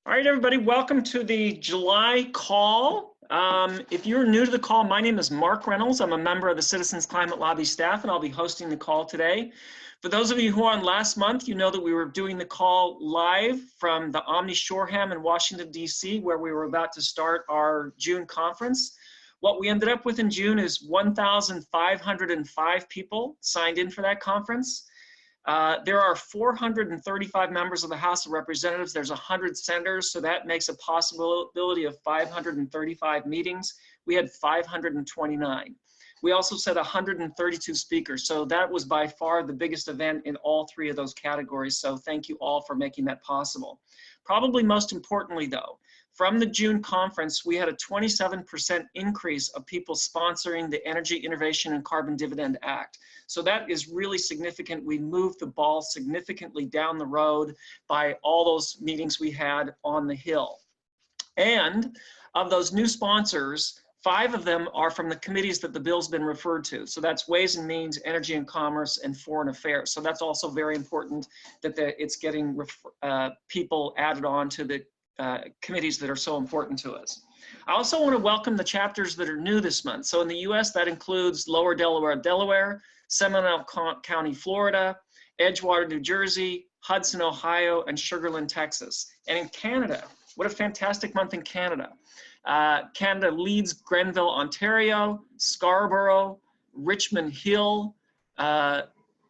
All right, everybody, welcome to the July call. If you're new to the call, my name is Mark Reynolds. I'm a member of the Citizens Climate Lobby staff, and I'll be hosting the call today. For those of you who are on last month, you know that we were doing the call live from the Omni Shoreham in Washington, D.C., where we were about to start our June conference. What we ended up with in June is 1,505 people signed in for that conference. There are 435 members of the House of Representatives. There's 100 senators, so that makes a possibility of 535 meetings. We had 529. We also said 132 speakers, so that was by far the biggest event in all three of those categories, so thank you all for making that possible. Probably most importantly, though, from the June conference, we had a 27% increase of people sponsoring the Energy Innovation and Carbon Dividend Act. So that is really significant. We moved the ball significantly down the road by all those meetings we had on the Hill. And of those new sponsors, 5 of them are from the committees that the bill's been referred to. So that's Ways and Means, Energy and Commerce, and Foreign Affairs. So that's also very important that it's getting people added on to the committees that are so important to us. I also want to welcome the chapters that are new this month. So in the US, that includes Lower Delaware, Delaware, Seminole County, Florida, Edgewater, New Jersey, Hudson, Ohio, and Sugar Land, Texas. And in Canada, what a fantastic month in Canada. Canada leads Grenville, Ontario, Scarborough, Richmond Hill,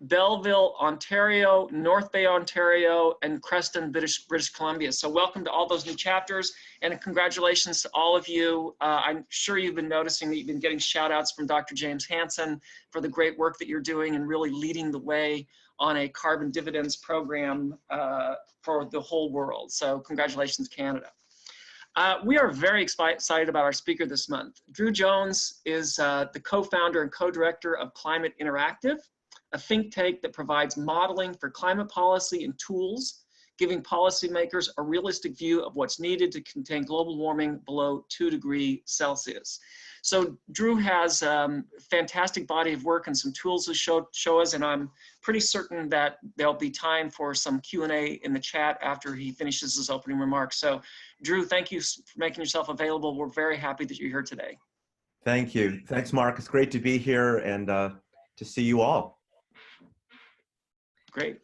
Belleville, Ontario, North Bay, Ontario, and Creston, British Columbia. So welcome to all those new chapters, and congratulations to all of you. I'm sure you've been noticing that you've been getting shout outs from Dr. James Hansen for the great work that you're doing and really leading the way on a carbon dividends program for the whole world. So congratulations, Canada. We are very excited about our speaker this month. Drew Jones is the co-founder and co-director of Climate Interactive, a think tank that provides modeling for climate policy and tools, giving policymakers a realistic view of what's needed to contain global warming below 2 degrees Celsius. So Drew has a fantastic body of work and some tools to show us, and I'm pretty certain that there'll be time for some Q&A in the chat after he finishes his opening remarks. So Drew, thank you for making yourself available. We're very happy that you're here today. Thank you. Thanks, Mark. It's great to be here and to see you all. Great.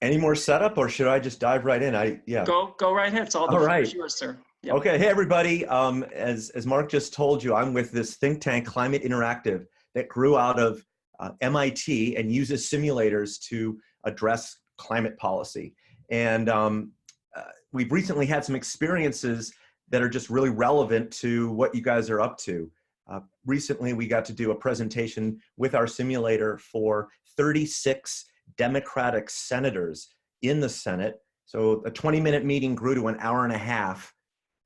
Any more setup, or should I just dive right in? Yeah. Go right ahead. It's all right. Yours, sir. Yep. Okay. Hey, everybody. As Mark just told you, I'm with this think tank, Climate Interactive, that grew out of MIT and uses simulators to address climate policy. And we've recently had some experiences that are just really relevant to what you guys are up to. Recently, we got to do a presentation with our simulator for 36 Democratic senators in the Senate. So a 20-minute meeting grew to an hour and a half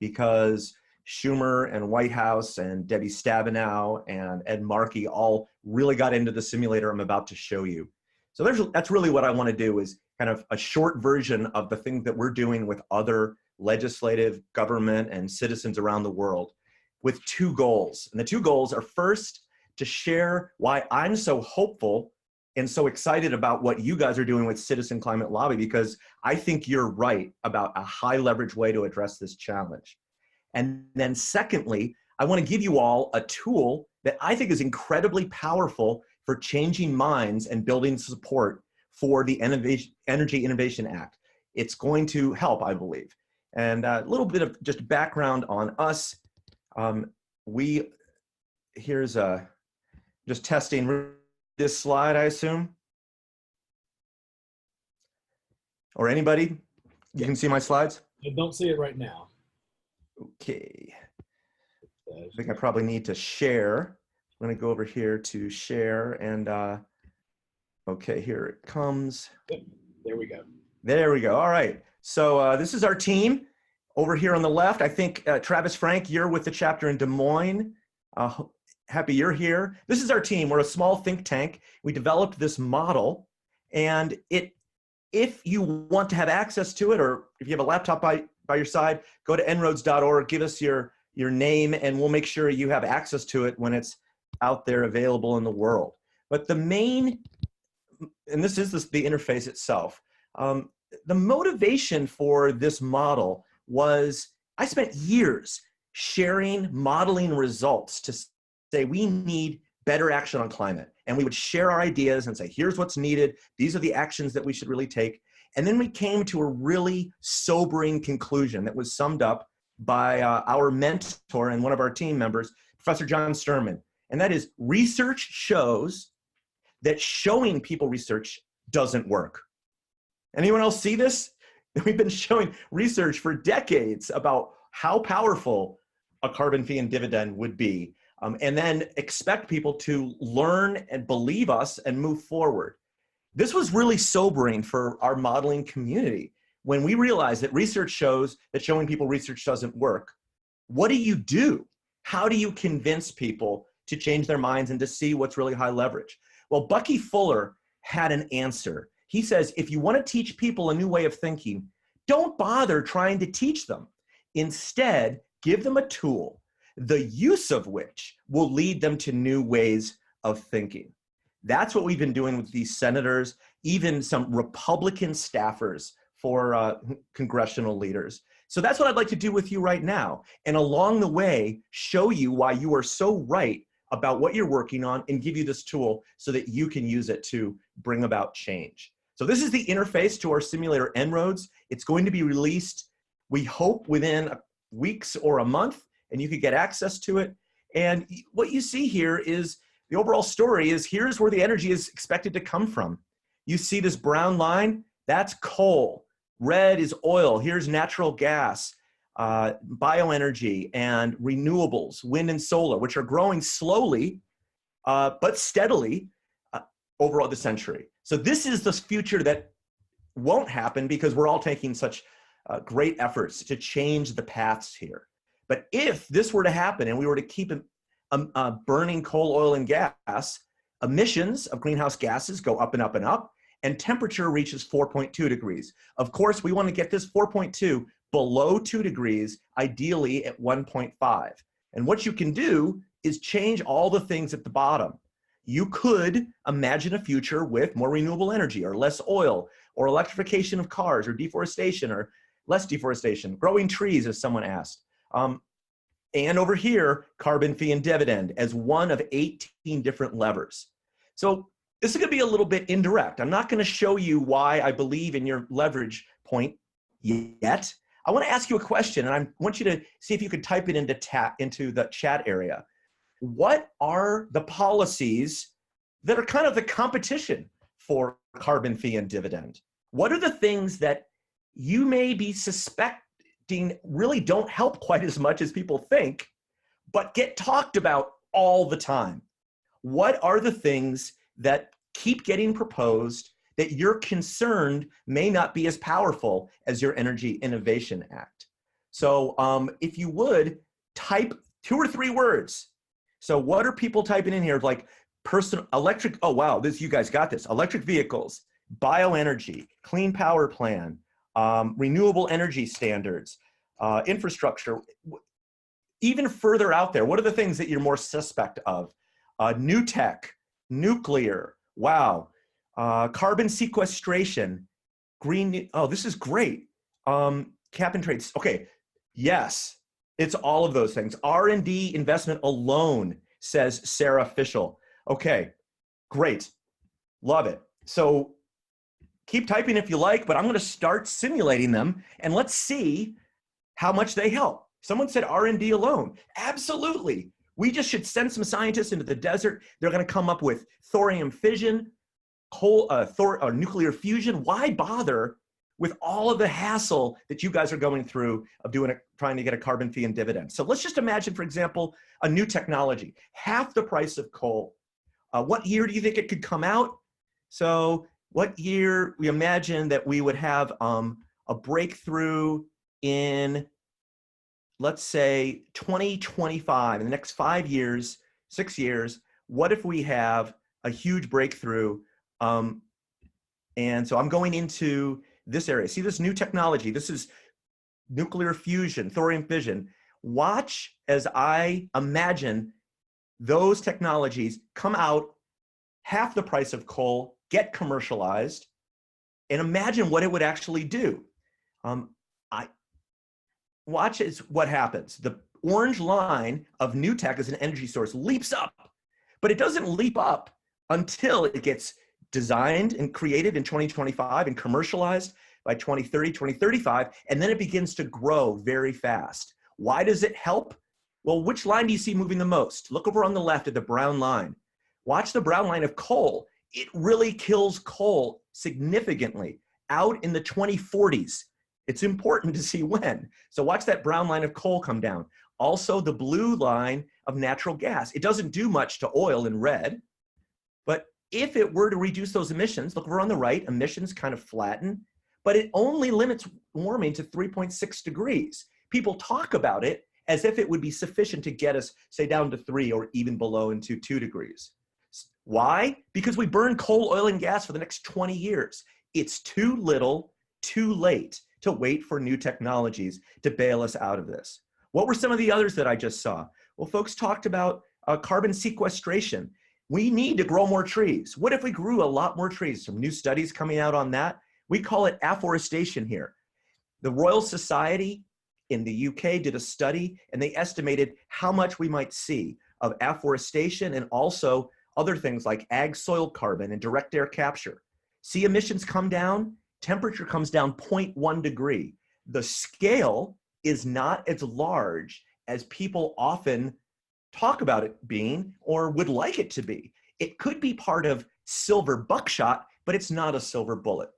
because Schumer and White House and Debbie Stabenow and Ed Markey all really got into the simulator I'm about to show you. So that's really what I want to do, is kind of a short version of the things that we're doing with other legislative, government, and citizens around the world, with 2 goals. And the 2 goals are, first, to share why I'm so hopeful and so excited about what you guys are doing with Citizen Climate Lobby, because I think you're right about a high leverage way to address this challenge. And then secondly, I want to give you all a tool that I think is incredibly powerful for changing minds and building support for the Energy Innovation Act. It's going to help, I believe. And a little bit of just background on us. Here's just testing this slide, I assume. Or anybody? You can see my slides? I don't see it right now. Okay. I think I probably need to share. I'm going to go over here to share and okay, here it comes. Yep. There we go. There we go. All right. So this is our team. Over here on the left, I think, Travis Frank, you're with the chapter in Des Moines. Happy you're here. This is our team. We're a small think tank. We developed this model, and if you want to have access to it, or if you have a laptop by your side, go to En-ROADS.org, give us your name, and we'll make sure you have access to it when it's out there available in the world. But the main, and this is the interface itself. the motivation for this model was I spent years sharing modeling results to say we need better action on climate. And we would share our ideas and say, here's what's needed. These are the actions that we should really take. And then we came to a really sobering conclusion that was summed up by our mentor and one of our team members, Professor John Sterman. And that is, research shows that showing people research doesn't work. Anyone else see this? We've been showing research for decades about how powerful a carbon fee and dividend would be, and then expect people to learn and believe us and move forward. This was really sobering for our modeling community when we realized that research shows that showing people research doesn't work. What do? How do you convince people to change their minds and to see what's really high leverage? Well, Bucky Fuller had an answer. He says, if you want to teach people a new way of thinking, don't bother trying to teach them. Instead, give them a tool, the use of which will lead them to new ways of thinking. That's what we've been doing with these senators, even some Republican staffers for congressional leaders. So that's what I'd like to do with you right now. And along the way, show you why you are so right about what you're working on and give you this tool so that you can use it to bring about change. So this is the interface to our simulator En-ROADS. It's going to be released, we hope, within weeks or a month, and you could get access to it. And what you see here is the overall story is here's where the energy is expected to come from. You see this brown line? That's coal. Red is oil. Here's natural gas, bioenergy, and renewables, wind and solar, which are growing slowly, but steadily over the century. So this is the future that won't happen because we're all taking such great efforts to change the paths here. But if this were to happen and we were to keep burning coal, oil, and gas, emissions of greenhouse gases go up and up and up, and temperature reaches 4.2 degrees. Of course, we want to get this 4.2 below 2 degrees, ideally at 1.5. And what you can do is change all the things at the bottom. You could imagine a future with more renewable energy or less oil or electrification of cars or deforestation or less deforestation, growing trees, as someone asked. And over here, carbon fee and dividend as one of 18 different levers. So this is going to be a little bit indirect. I'm not going to show you why I believe in your leverage point yet. I want to ask you a question, and I want you to see if you could type it into the chat area. What are the policies that are kind of the competition for carbon fee and dividend? What are the things that you may be suspecting really don't help quite as much as people think, but get talked about all the time? What are the things that keep getting proposed that you're concerned may not be as powerful as your Energy Innovation Act? So if you would, type 2 or 3 words. So what are people typing in here? Like electric, oh wow, you guys got this. Electric vehicles, bioenergy, clean power plan, renewable energy standards, infrastructure. Even further out there, what are the things that you're more suspect of? New tech, nuclear, wow, carbon sequestration, green, oh, this is great. Cap and trades, okay, yes, it's all of those things. R&D investment alone, says Sarah Fischel. Okay, great, love it. So keep typing if you like, but I'm gonna start simulating them and let's see how much they help. Someone said R&D alone, absolutely. We just should send some scientists into the desert. They're going to come up with thorium fission, nuclear fusion. Why bother with all of the hassle that you guys are going through of trying to get a carbon fee and dividend? So let's just imagine, for example, a new technology, half the price of coal. What year do you think it could come out? So what year we imagine that we would have a breakthrough in, let's say 2025, in the next 5 years, 6 years, what if we have a huge breakthrough? And so I'm going into this area. See this new technology? This is nuclear fusion, thorium fission. Watch as I imagine those technologies come out half the price of coal, get commercialized, and imagine what it would actually do. I watch what happens. The orange line of new tech as an energy source leaps up, but it doesn't leap up until it gets designed and created in 2025 and commercialized by 2030, 2035, and then it begins to grow very fast. Why does it help? Well, which line do you see moving the most? Look over on the left at the brown line. Watch the brown line of coal. It really kills coal significantly out in the 2040s. It's important to see when. So watch that brown line of coal come down. Also the blue line of natural gas. It doesn't do much to oil in red, but if it were to reduce those emissions, look over on the right, emissions kind of flatten, but it only limits warming to 3.6 degrees. People talk about it as if it would be sufficient to get us, say, down to 3 or even below into 2 degrees. Why? Because we burn coal, oil, and gas for the next 20 years. It's too little, too late to wait for new technologies to bail us out of this. What were some of the others that I just saw? Well, folks talked about carbon sequestration. We need to grow more trees. What if we grew a lot more trees? Some new studies coming out on that. We call it afforestation here. The Royal Society in the UK did a study, and they estimated how much we might see of afforestation and also other things like ag soil carbon and direct air capture. See emissions come down, temperature comes down 0.1 degree. The scale is not as large as people often talk about it being or would like it to be. It could be part of silver buckshot, but it's not a silver bullet.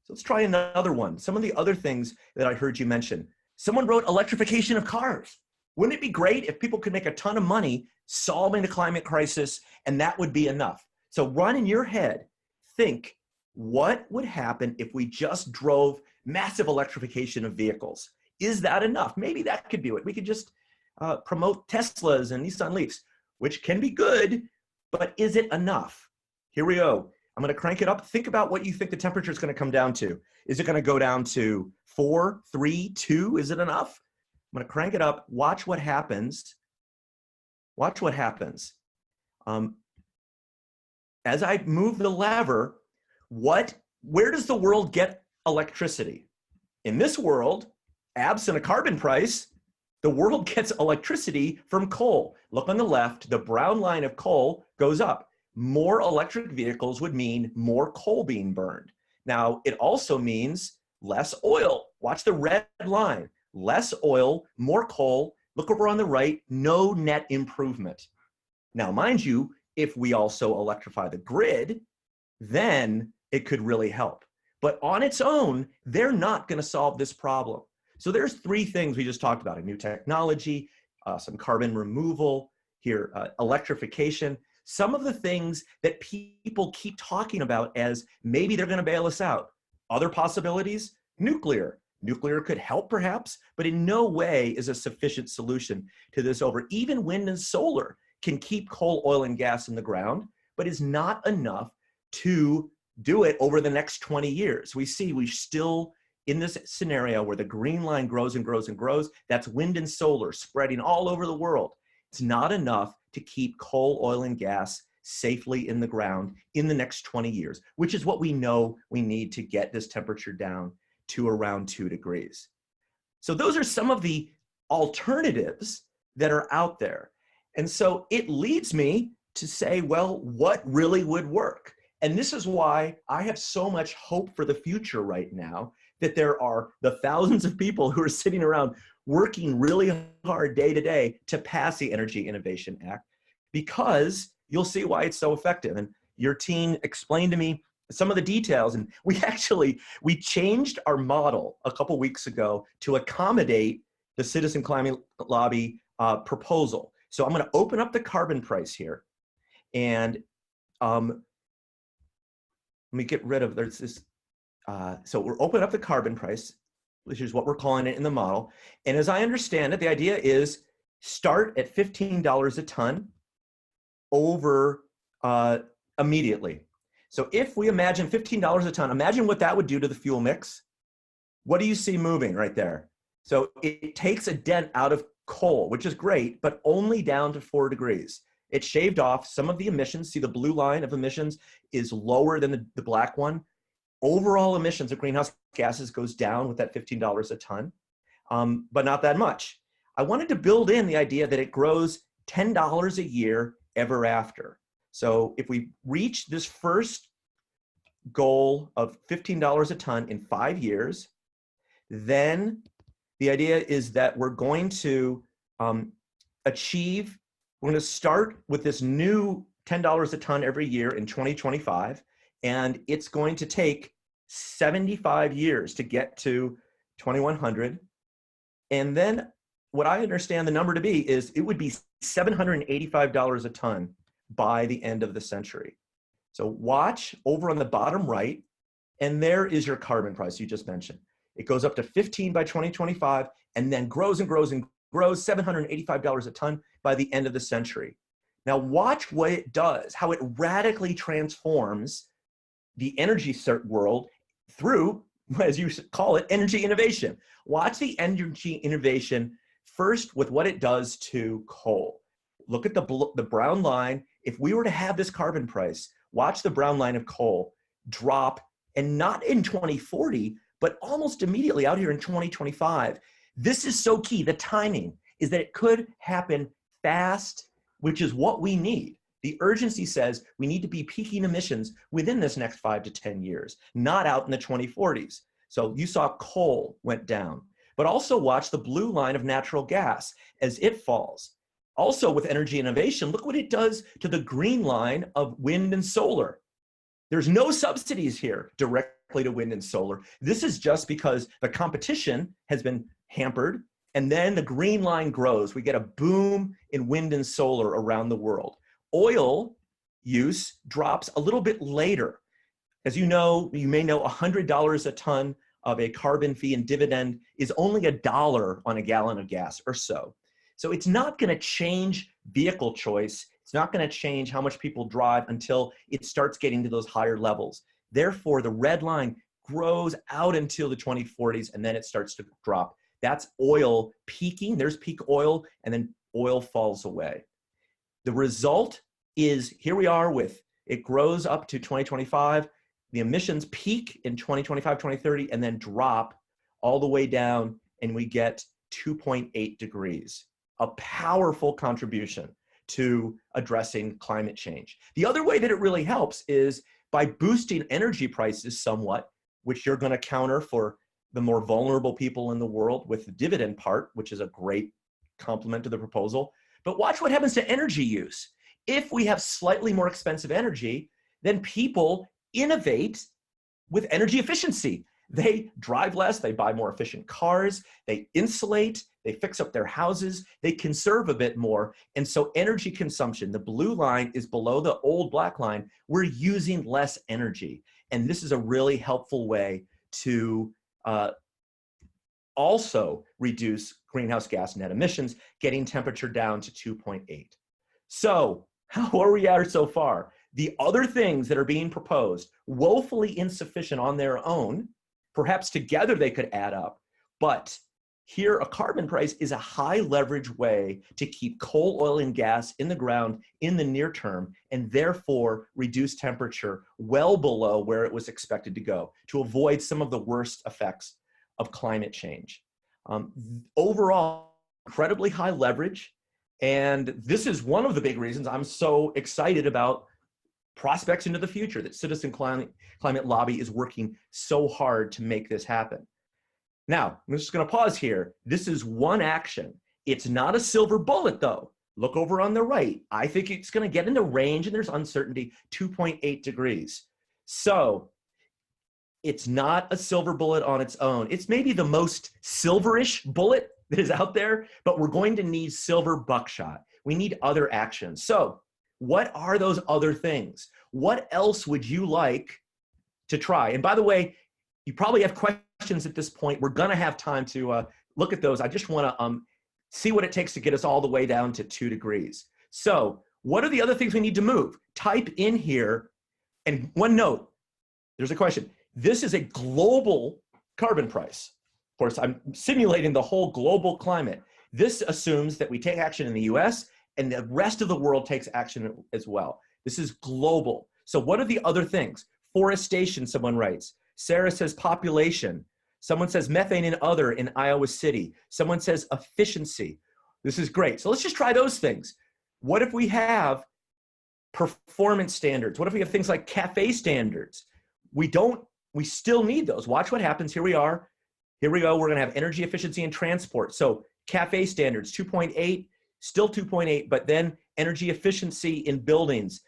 So let's try another one. Some of the other things that I heard you mention. Someone wrote electrification of cars. Wouldn't it be great if people could make a ton of money solving the climate crisis and that would be enough? So run in your head, think, what would happen if we just drove massive electrification of vehicles? Is that enough? Maybe that could do it. We could just promote Teslas and Nissan Leafs, which can be good, but is it enough? Here we go. I'm going to crank it up. Think about what you think the temperature is going to come down to. Is it going to go down to 4, 3, 2? Is it enough? I'm going to crank it up. Watch what happens. Watch what happens. As I move the lever, where does the world get electricity? In this world, absent a carbon price, the world gets electricity from coal. Look on the left, the brown line of coal goes up. More electric vehicles would mean more coal being burned. Now, it also means less oil. Watch the red line. Less oil, more coal. Look over on the right, no net improvement. Now, mind you, if we also electrify the grid, then it could really help. But on its own, they're not going to solve this problem. So there's 3 things we just talked about: a new technology, some carbon removal, here, electrification. Some of the things that people keep talking about as maybe they're going to bail us out. Other possibilities, nuclear. Nuclear could help perhaps, but in no way is a sufficient solution to this over. Even wind and solar can keep coal, oil, and gas in the ground, but is not enough to do it over the next 20 years. We still, in this scenario where the green line grows and grows and grows, that's wind and solar spreading all over the world. It's not enough to keep coal, oil, and gas safely in the ground in the next 20 years, which is what we know we need to get this temperature down to around 2 degrees. So those are some of the alternatives that are out there. And so it leads me to say, well, what really would work? And this is why I have so much hope for the future right now, that there are the thousands of people who are sitting around working really hard day to day to pass the Energy Innovation Act, because you'll see why it's so effective. And your team explained to me some of the details, and we changed our model a couple weeks ago to accommodate the Citizen Climate Lobby proposal. So I'm going to open up the carbon price here, and let me get rid of, there's this, so we're opening up the carbon price, which is what we're calling it in the model. And as I understand it, the idea is start at $15 a ton over immediately. So if we imagine $15 a ton, imagine what that would do to the fuel mix. What do you see moving right there? So it takes a dent out of coal, which is great, but only down to 4 degrees. It shaved off some of the emissions. See, the blue line of emissions is lower than the black one. Overall emissions of greenhouse gases goes down with that $15 a ton, but not that much. I wanted to build in the idea that it grows $10 a year ever after. So if we reach this first goal of $15 a ton in 5 years, then the idea is that we're going to we're going to start with this new $10 a ton every year in 2025, and it's going to take 75 years to get to 2100. And then what I understand the number to be is it would be $785 a ton by the end of the century. So watch over on the bottom right, and there is your carbon price you just mentioned. It goes up to 15 by 2025 and then grows and grows and grows, $785 a ton by the end of the century. Now watch what it does, how it radically transforms the energy world through, as you call it, energy innovation. Watch the energy innovation first with what it does to coal. Look at the brown line. If we were to have this carbon price, watch the brown line of coal drop, and not in 2040, but almost immediately out here in 2025. This is so key. The timing is that it could happen fast, which is what we need. The urgency says we need to be peaking emissions within this next 5 to 10 years, not out in the 2040s. So you saw coal went down, but also watch the blue line of natural gas as it falls. Also with energy innovation, look what it does to the green line of wind and solar. There's no subsidies here directly to wind and solar. This is just because the competition has been hampered, and then the green line grows. We get a boom in wind and solar around the world. Oil use drops a little bit later. As you may know, $100 a ton of a carbon fee and dividend is only $1 on a gallon of gas or so. So it's not going to change vehicle choice. It's not going to change how much people drive until it starts getting to those higher levels. Therefore, the red line grows out until the 2040s, and then it starts to drop. That's oil peaking. There's peak oil, and then oil falls away. The result is here we are with it grows up to 2025. The emissions peak in 2025, 2030, and then drop all the way down, and we get 2.8 degrees. A powerful contribution to addressing climate change. The other way that it really helps is by boosting energy prices somewhat, which you're going to counter for the more vulnerable people in the world with the dividend part, which is a great complement to the proposal. But watch what happens to energy use. If we have slightly more expensive energy, then people innovate with energy efficiency. They drive less, they buy more efficient cars, they insulate, they fix up their houses, they conserve a bit more. And so energy consumption, the blue line is below the old black line. We're using less energy. And this is a really helpful way to also reduce greenhouse gas net emissions, getting temperature down to 2.8. So how are we at so far? The other things that are being proposed, woefully insufficient on their own, perhaps together they could add up, but here a carbon price is a high leverage way to keep coal, oil, and gas in the ground in the near term, and therefore reduce temperature well below where it was expected to go to avoid some of the worst effects of climate change. Overall, incredibly high leverage, and this is one of the big reasons I'm so excited about prospects into the future, that Citizen Climate Lobby is working so hard to make this happen. Now, I'm just going to pause here. This is one action. It's not a silver bullet, though. Look over on the right. I think it's going to get in the range, and there's uncertainty, 2.8 degrees. So it's not a silver bullet on its own. It's maybe the most silverish bullet that is out there, but we're going to need silver buckshot. We need other actions. So what are those other things? What else would you like to try? And by the way, you probably have questions at this point. We're going to have time to look at those. I just want to see what it takes to get us all the way down to 2 degrees. So what are the other things we need to move? Type in here. And one note, there's a question. This is a global carbon price. Of course, I'm simulating the whole global climate. This assumes that we take action in the US and the rest of the world takes action as well. This is global. So what are the other things? Forestation, someone writes. Sarah says population. Someone says methane and other in Iowa City. Someone says efficiency. This is great. So let's just try those things. What if we have performance standards? What if we have things like CAFE standards? We still need those. Watch what happens. Here we are. Here we go. We're going to have energy efficiency in transport. So CAFE standards, 2.8, still 2.8, but then energy efficiency in buildings,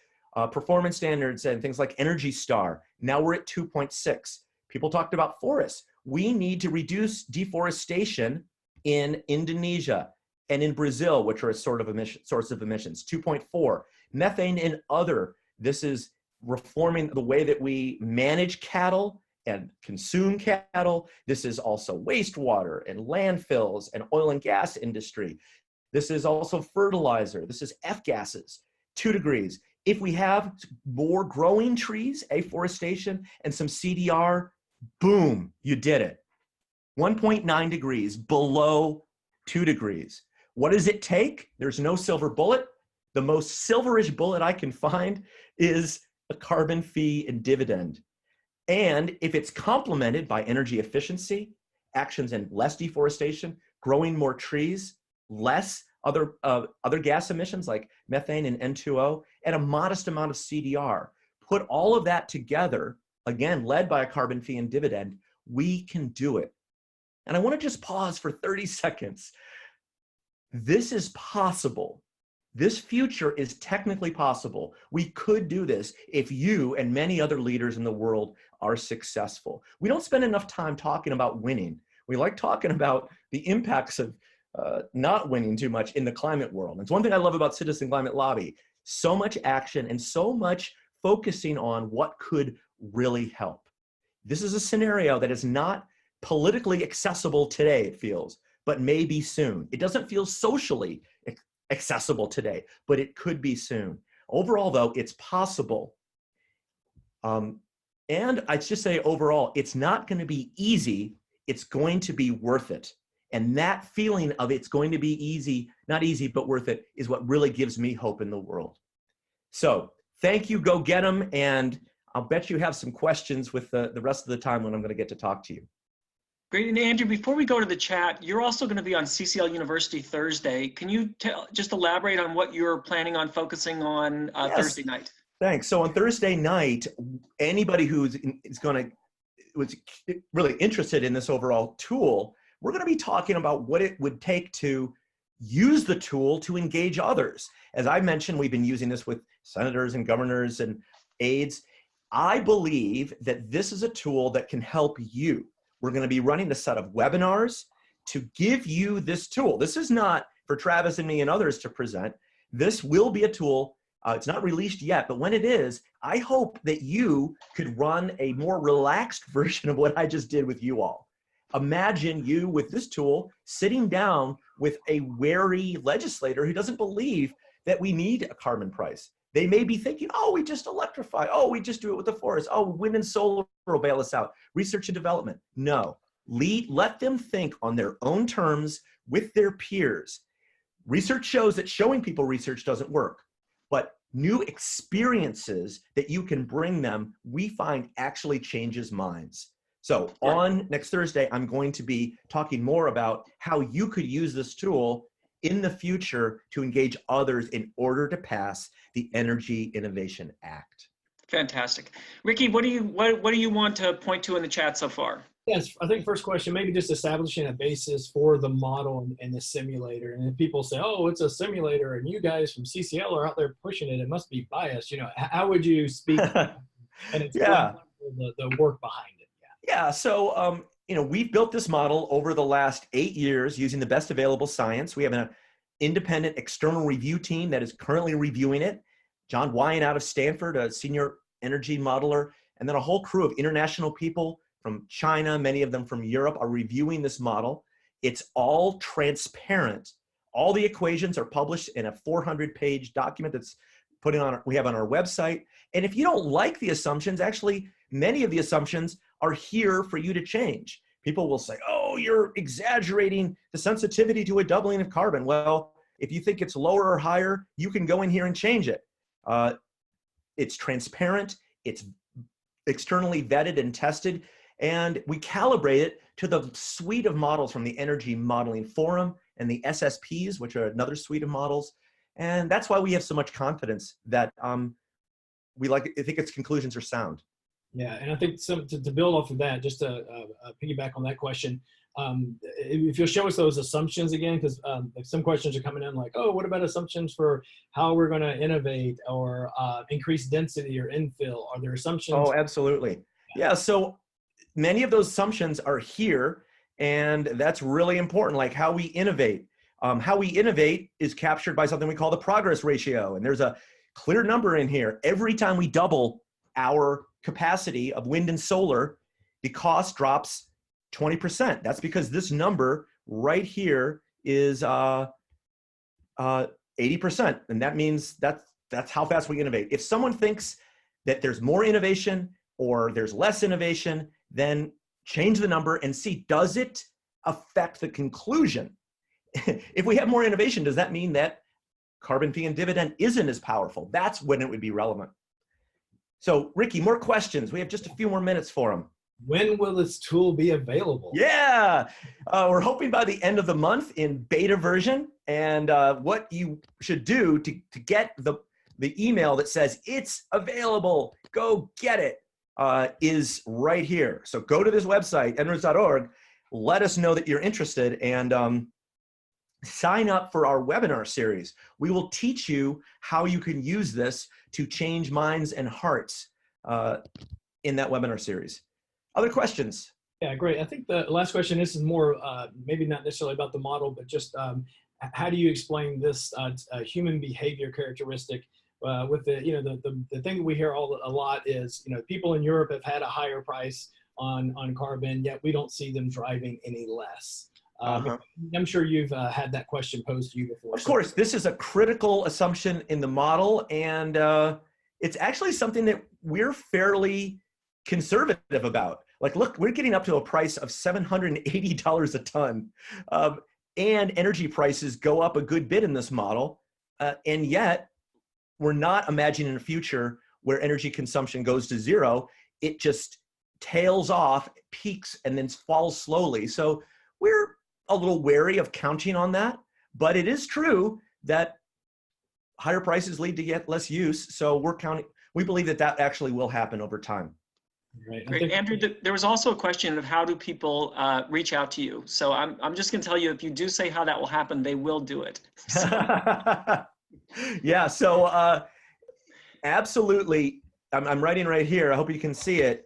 performance standards and things like Energy Star. Now we're at 2.6. People talked about forests. We need to reduce deforestation in Indonesia and in Brazil, which are a source of emissions, 2.4. Methane and other, this is reforming the way that we manage cattle and consume cattle. This is also wastewater and landfills and oil and gas industry. This is also fertilizer. This is F-gases, 2 degrees. If we have more growing trees, afforestation, and some CDR, boom, you did it. 1.9 degrees below 2 degrees. What does it take? There's no silver bullet. The most silverish bullet I can find is a carbon fee and dividend. And if it's complemented by energy efficiency, actions in less deforestation, growing more trees, less other gas emissions like methane and N2O, and a modest amount of CDR, put all of that together, again, led by a carbon fee and dividend, we can do it. And I want to just pause for 30 seconds. This is possible. This future is technically possible. We could do this if you and many other leaders in the world are successful. We don't spend enough time talking about winning. We like talking about the impacts of not winning too much in the climate world. And it's one thing I love about Citizen Climate Lobby. So much action and so much focusing on what could really help. This is a scenario that is not politically accessible today, it feels, but maybe soon. It doesn't feel socially accessible today, but it could be soon. Overall, though, it's possible. And I'd just say overall, it's not going to be easy. It's going to be worth it. And that feeling of it's going to be easy, not easy, but worth it, is what really gives me hope in the world. So thank you, go get them. And I'll bet you have some questions with the rest of the time when I'm going to get to talk to you. Great. And Andrew, before we go to the chat, you're also going to be on CCL University Thursday. Can you just elaborate on what you're planning on focusing on Yes. Thursday night? Thanks. So on Thursday night, anybody who's was really interested in this overall tool, we're going to be talking about what it would take to use the tool to engage others. As I mentioned, we've been using this with senators and governors and aides. I believe that this is a tool that can help you. We're going to be running a set of webinars to give you this tool. This is not for Travis and me and others to present. This will be a tool. It's not released yet, but when it is, I hope that you could run a more relaxed version of what I just did with you all. Imagine you with this tool sitting down with a wary legislator who doesn't believe that we need a carbon price. They may be thinking, oh, we just electrify. Oh, we just do it with the forest. Oh, wind and solar will bail us out. Research and development. No, let them think on their own terms with their peers. Research shows that showing people research doesn't work, but new experiences that you can bring them, we find actually changes minds. So on next Thursday, I'm going to be talking more about how you could use this tool in the future to engage others in order to pass the Energy Innovation Act. Fantastic. Ricky, what do you want to point to in the chat so far? Yes, I think first question, maybe just establishing a basis for the model and the simulator. And if people say, oh, it's a simulator and you guys from CCL are out there pushing it, it must be biased. You know, how would you speak and explain the work behind it? Yeah, so you know, we've built this model over the last 8 years using the best available science. We have an independent external review team that is currently reviewing it. John Wyan out of Stanford, a senior energy modeler, and then a whole crew of international people from China, many of them from Europe, are reviewing this model. It's all transparent. All the equations are published in a 400-page document that's we have on our website. And if you don't like the assumptions, actually, many of the assumptions are here for you to change. People will say, oh, you're exaggerating the sensitivity to a doubling of carbon. Well, if you think it's lower or higher, you can go in here and change it. It's transparent. It's externally vetted and tested. And we calibrate it to the suite of models from the Energy Modeling Forum and the SSPs, which are another suite of models. And that's why we have so much confidence that I think its conclusions are sound. Yeah, and I think to build off of that, just to piggyback on that question, if you'll show us those assumptions again, because some questions are coming in like, oh, what about assumptions for how we're going to innovate or increase density or infill? Are there assumptions? Oh, absolutely. Yeah, so many of those assumptions are here, and that's really important, like how we innovate. How we innovate is captured by something we call the progress ratio, and there's a clear number in here. Every time we double our capacity of wind and solar, the cost drops 20%. That's because this number right here is 80%, and that means that's how fast we innovate. If someone thinks that there's more innovation or there's less innovation, then change the number and see, does it affect the conclusion? If we have more innovation, does that mean that carbon fee and dividend isn't as powerful? That's when it would be relevant. So Ricky, more questions. We have just a few more minutes for them. When will this tool be available? Yeah, we're hoping by the end of the month in beta version. And what you should do to get the email that says it's available, go get it, is right here. So go to this website, NREDS.org, let us know that you're interested, and sign up for our webinar series. We will teach you how you can use this to change minds and hearts in that webinar series. Other questions? Yeah, great. I think the last question, this is more, maybe not necessarily about the model, but just how do you explain this human behavior characteristic with the, the thing that we hear a lot is, people in Europe have had a higher price on carbon, yet we don't see them driving any less. I'm sure you've had that question posed to you before. Of course, this is a critical assumption in the model, and it's actually something that we're fairly conservative about. Like, look, we're getting up to a price of $780 a ton, and energy prices go up a good bit in this model, and yet we're not imagining a future where energy consumption goes to zero. It just tails off, peaks, and then falls slowly. So we're a little wary of counting on that, but it is true that higher prices lead to yet less use. So we believe that actually will happen over time. Right. Great. Andrew, there was also a question of how do people reach out to you? So I'm just going to tell you, if you do say how that will happen, they will do it. Yeah, so absolutely. I'm writing right here. I hope you can see it.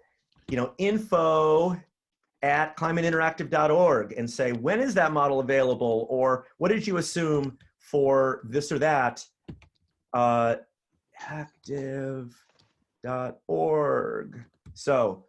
info@climateinteractive.org, and say, when is that model available? Or what did you assume for this or that? Active.org. So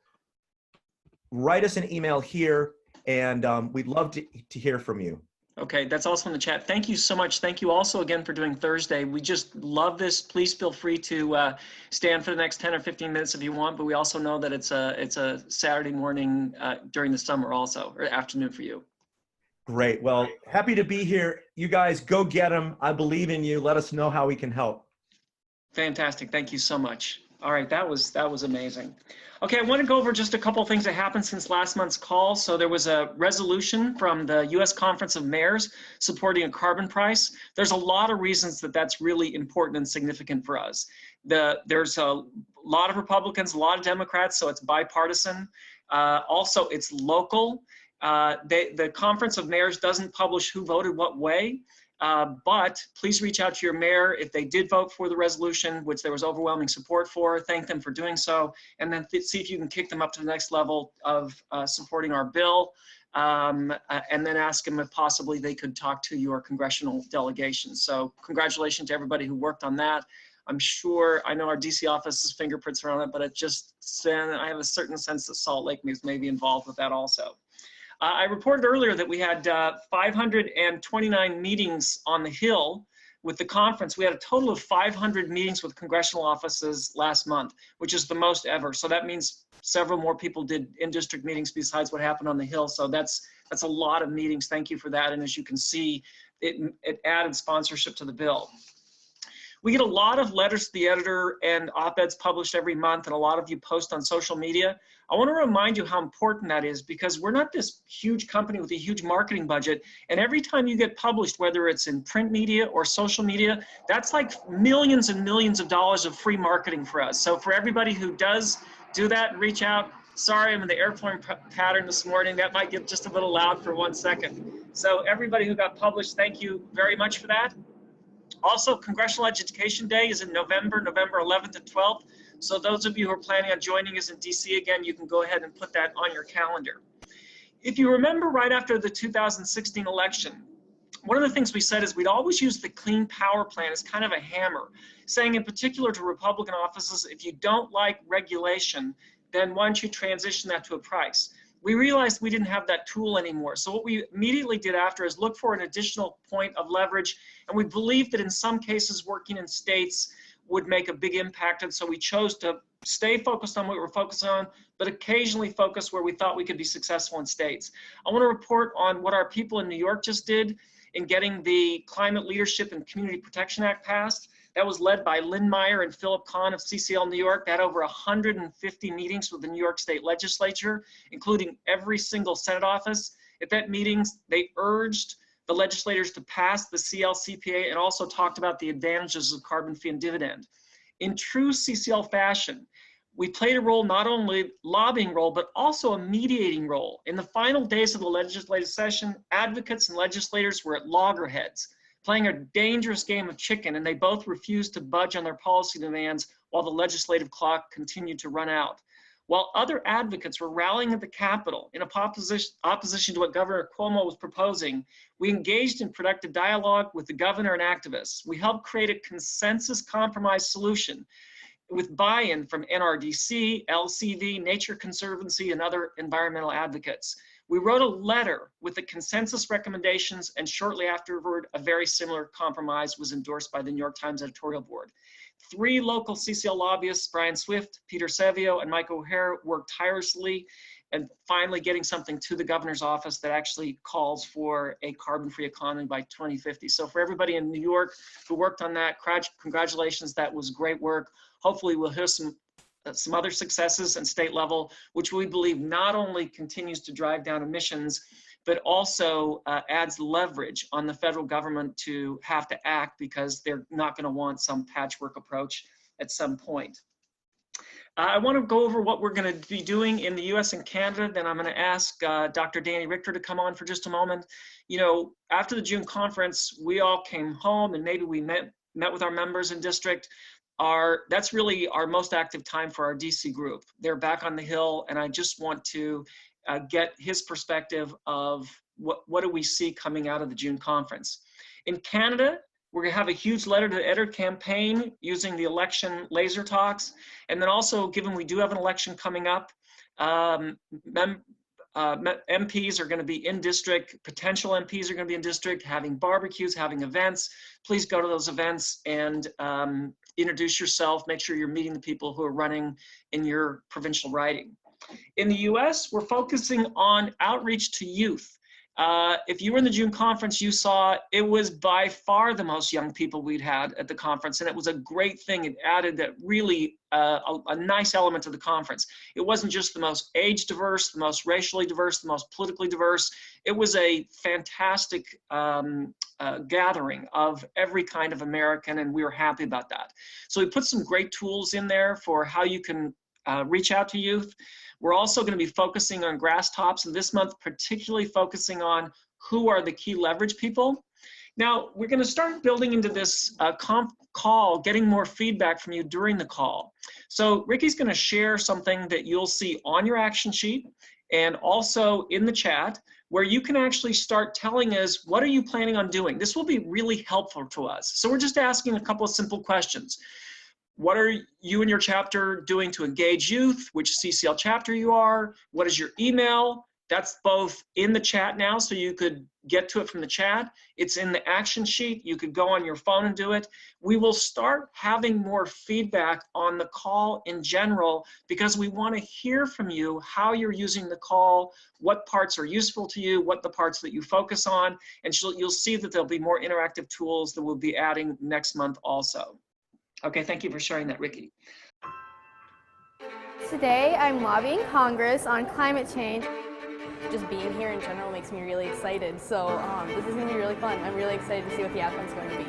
write us an email here, and we'd love to hear from you. Okay, that's also in the chat. Thank you so much. Thank you also again for doing Thursday. We just love this. Please feel free to stand for the next 10 or 15 minutes if you want, but we also know that it's a Saturday morning during the summer also, or afternoon for you. Great. Well, happy to be here. You guys go get them. I believe in you. Let us know how we can help. Fantastic. Thank you so much. All right, that was amazing. Okay, I want to go over just a couple of things that happened since last month's call. So there was a resolution from the U.S. Conference of Mayors supporting a carbon price. There's a lot of reasons that that's really important and significant for us. There's a lot of Republicans, a lot of Democrats, so it's bipartisan. Also, it's local. The Conference of Mayors doesn't publish who voted what way. But please reach out to your mayor if they did vote for the resolution, which there was overwhelming support for. Thank them for doing so, and then see if you can kick them up to the next level of supporting our bill, and then ask them if possibly they could talk to your congressional delegation. So congratulations to everybody who worked on that. I know our DC office's fingerprints are on it, but I have a certain sense that Salt Lake may be involved with that also. I reported earlier that we had 529 meetings on the Hill with the conference. We had a total of 500 meetings with congressional offices last month, which is the most ever. So that means several more people did in-district meetings besides what happened on the Hill. So that's a lot of meetings. Thank you for that. And as you can see, it added sponsorship to the bill. We get a lot of letters to the editor and op-eds published every month, and a lot of you post on social media. I want to remind you how important that is, because we're not this huge company with a huge marketing budget. And every time you get published, whether it's in print media or social media, that's like millions and millions of dollars of free marketing for us. So for everybody who does do that, reach out. Sorry, I'm in the airplane pattern this morning. That might get just a little loud for 1 second. So everybody who got published, thank you very much for that. Also, Congressional Education Day is in November 11th to 12th. So those of you who are planning on joining us in DC again, you can go ahead and put that on your calendar. If you remember, right after the 2016 election, one of the things we said is we'd always use the Clean Power Plan as kind of a hammer, saying in particular to Republican offices, if you don't like regulation, then why don't you transition that to a price? We realized we didn't have that tool anymore. So what we immediately did after is look for an additional point of leverage. And we believed that in some cases working in states would make a big impact. And so we chose to stay focused on what we were focused on, but occasionally focus where we thought we could be successful in states. I want to report on what our people in New York just did in getting the Climate Leadership and Community Protection Act passed. That was led by Lynn Meyer and Philip Kahn of CCL New York. They had over 150 meetings with the New York State Legislature, including every single Senate office. At that meetings, they urged the legislators to pass the CLCPA and also talked about the advantages of carbon fee and dividend. In true CCL fashion, we played a role, not only lobbying role, but also a mediating role. In the final days of the legislative session, advocates and legislators were at loggerheads, playing a dangerous game of chicken, and they both refused to budge on their policy demands while the legislative clock continued to run out. While other advocates were rallying at the Capitol in opposition to what Governor Cuomo was proposing, we engaged in productive dialogue with the governor and activists. We helped create a consensus compromise solution with buy-in from NRDC, LCV, Nature Conservancy, and other environmental advocates. We wrote a letter with the consensus recommendations, and shortly afterward, a very similar compromise was endorsed by the New York Times editorial board. 3 local CCL lobbyists, Brian Swift, Peter Savio, and Mike O'Hare, worked tirelessly and finally getting something to the governor's office that actually calls for a carbon-free economy by 2050. So for everybody in New York who worked on that, congratulations, that was great work. Hopefully we'll hear some other successes at state level, which we believe not only continues to drive down emissions, but also adds leverage on the federal government to have to act, because they're not going to want some patchwork approach at some point. I want to go over what we're going to be doing in the US and Canada. Then I'm going to ask Dr. Danny Richter to come on for just a moment. You know, after the June conference, we all came home and maybe we met with our members in district. That's really our most active time for our DC group. They're back on the Hill, and I just want to get his perspective of what do we see coming out of the June conference. In Canada, we're going to have a huge letter to the editor campaign using the election laser talks. And then also, given we do have an election coming up, MPs are going to be in district, potential MPs are going to be in district, having barbecues, having events. Please go to those events and introduce yourself, make sure you're meeting the people who are running in your provincial riding. In the US, we're focusing on outreach to youth. If you were in the June conference, you saw it was by far the most young people we'd had at the conference, and it was a great thing. It added that really a nice element to the conference. It wasn't just the most age diverse, the most racially diverse, the most politically diverse. It was a fantastic gathering of every kind of American, and we were happy about that. So we put some great tools in there for how you can reach out to youth. We're also going to be focusing on grass tops, and this month particularly focusing on who are the key leverage people. Now, we're going to start building into this call, getting more feedback from you during the call. So Ricky's going to share something that you'll see on your action sheet and also in the chat, where you can actually start telling us, what are you planning on doing? This will be really helpful to us. So we're just asking a couple of simple questions. What are you and your chapter doing to engage youth? Which CCL chapter you are? What is your email? That's both in the chat now, so you could get to it from the chat. It's in the action sheet. You could go on your phone and do it. We will start having more feedback on the call in general, because we want to hear from you how you're using the call, what parts are useful to you, what the parts that you focus on, and you'll see that there'll be more interactive tools that we'll be adding next month also. Okay, thank you for sharing that, Ricky. Today, I'm lobbying Congress on climate change. Just being here in general makes me really excited. So this is going to be really fun. I'm really excited to see what the outcome's going to be.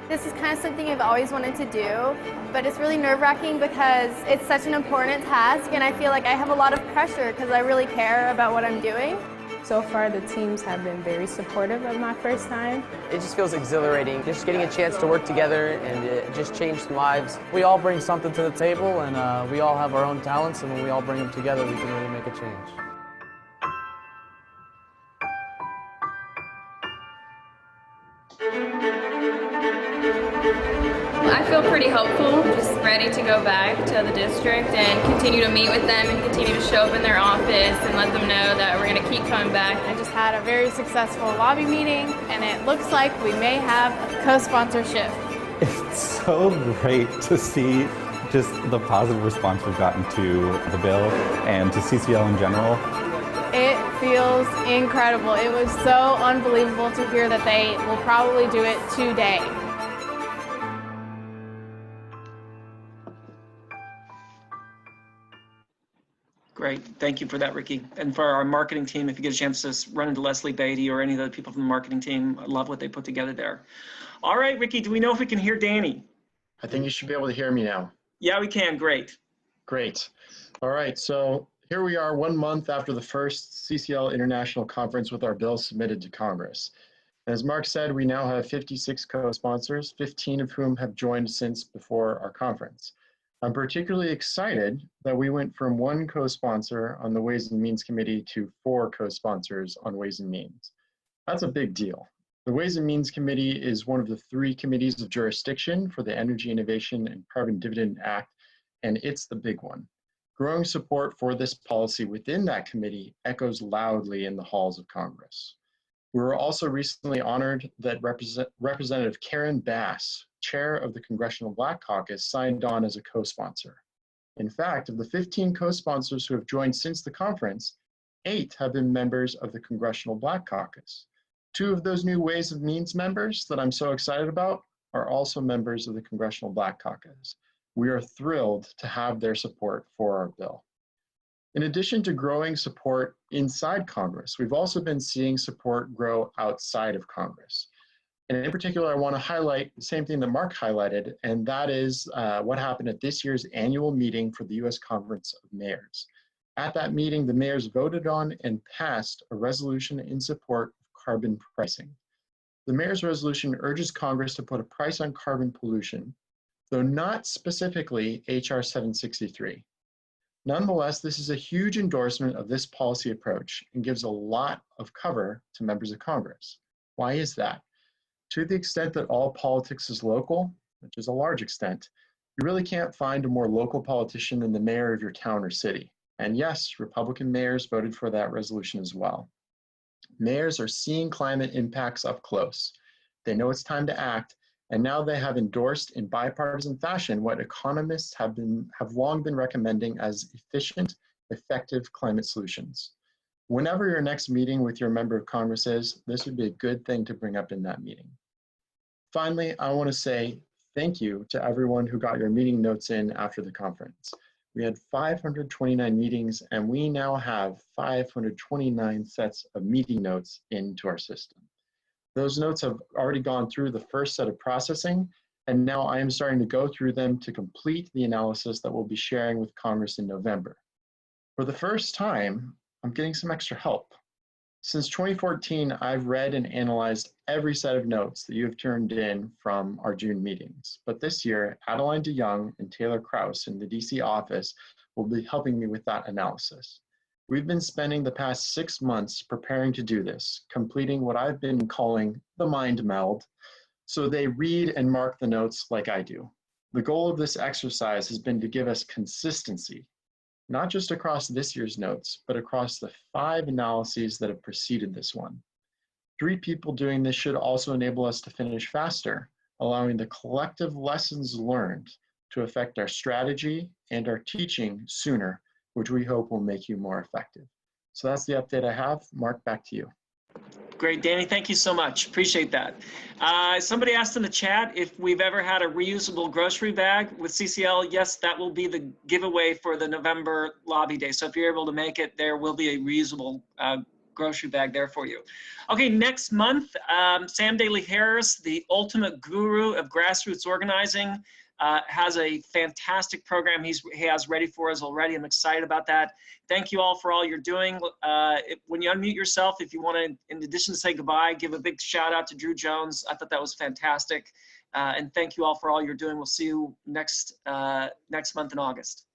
This is kind of something I've always wanted to do, but it's really nerve-wracking because it's such an important task, and I feel like I have a lot of pressure because I really care about what I'm doing. So far, the teams have been very supportive of my first time. It just feels exhilarating, just getting a chance to work together and it just change some lives. We all bring something to the table, and we all have our own talents, and when we all bring them together, we can really make a change. I feel pretty hopeful, just ready to go back to the district and continue to meet with them and continue to show up in their office and let them know that we're going to keep coming back. I just had a very successful lobby meeting, and it looks like we may have a co-sponsorship. It's so great to see just the positive response we've gotten to the bill and to CCL in general. It feels incredible. It was so unbelievable to hear that they will probably do it today. Great, thank you for that, Ricky. And for our marketing team, if you get a chance to run into Leslie Beatty or any of the people from the marketing team, I love what they put together there. All right, Ricky, do we know if we can hear Danny? I think you should be able to hear me now. Yeah, we can, great. Great. All right, so here we are 1 month after the first CCL International Conference with our bill submitted to Congress. As Mark said, we now have 56 co-sponsors, 15 of whom have joined since before our conference. I'm particularly excited that we went from 1 co-sponsor on the Ways and Means Committee to 4 co-sponsors on Ways and Means. That's a big deal. The Ways and Means Committee is one of the 3 committees of jurisdiction for the Energy Innovation and Carbon Dividend Act, and it's the big one. Growing support for this policy within that committee echoes loudly in the halls of Congress. We were also recently honored that Representative Karen Bass, chair of the Congressional Black Caucus, signed on as a co-sponsor. In fact, of the 15 co-sponsors who have joined since the conference, 8 have been members of the Congressional Black Caucus. 2 of those new Ways and Means members that I'm so excited about are also members of the Congressional Black Caucus. We are thrilled to have their support for our bill. In addition to growing support inside Congress, we've also been seeing support grow outside of Congress. And in particular, I want to highlight the same thing that Mark highlighted, and that is what happened at this year's annual meeting for the U.S. Conference of Mayors. At that meeting, the mayors voted on and passed a resolution in support of carbon pricing. The mayor's resolution urges Congress to put a price on carbon pollution, though not specifically HR 763. Nonetheless, this is a huge endorsement of this policy approach and gives a lot of cover to members of Congress. Why is that? To the extent that all politics is local, which is a large extent, you really can't find a more local politician than the mayor of your town or city. And yes, Republican mayors voted for that resolution as well. Mayors are seeing climate impacts up close. They know it's time to act, and now they have endorsed in bipartisan fashion what economists have long been recommending as efficient, effective climate solutions. Whenever your next meeting with your member of Congress is, this would be a good thing to bring up in that meeting. Finally, I want to say thank you to everyone who got your meeting notes in after the conference. We had 529 meetings, and we now have 529 sets of meeting notes into our system. Those notes have already gone through the first set of processing, and now I am starting to go through them to complete the analysis that we'll be sharing with Congress in November. For the first time, I'm getting some extra help. Since 2014, I've read and analyzed every set of notes that you have turned in from our June meetings. But this year, Adeline DeYoung and Taylor Krause in the DC office will be helping me with that analysis. We've been spending the past 6 months preparing to do this, completing what I've been calling the mind meld, so they read and mark the notes like I do. The goal of this exercise has been to give us consistency, not just across this year's notes, but across the 5 analyses that have preceded this one. 3 people doing this should also enable us to finish faster, allowing the collective lessons learned to affect our strategy and our teaching sooner, which we hope will make you more effective. So that's the update I have. Mark, back to you. Great, Danny, thank you so much. Appreciate that. Somebody asked in the chat if we've ever had a reusable grocery bag with CCL. Yes, that will be the giveaway for the November lobby day. So if you're able to make it, there will be a reusable grocery bag there for you. Okay, next month, Sam Daly Harris, the ultimate guru of grassroots organizing, has a fantastic program he has ready for us already. I'm excited about that. Thank you all for all you're doing. When you unmute yourself, if you want to, in addition to say goodbye, give a big shout out to Drew Jones. I thought that was fantastic. And thank you all for all you're doing. We'll see you next month in August.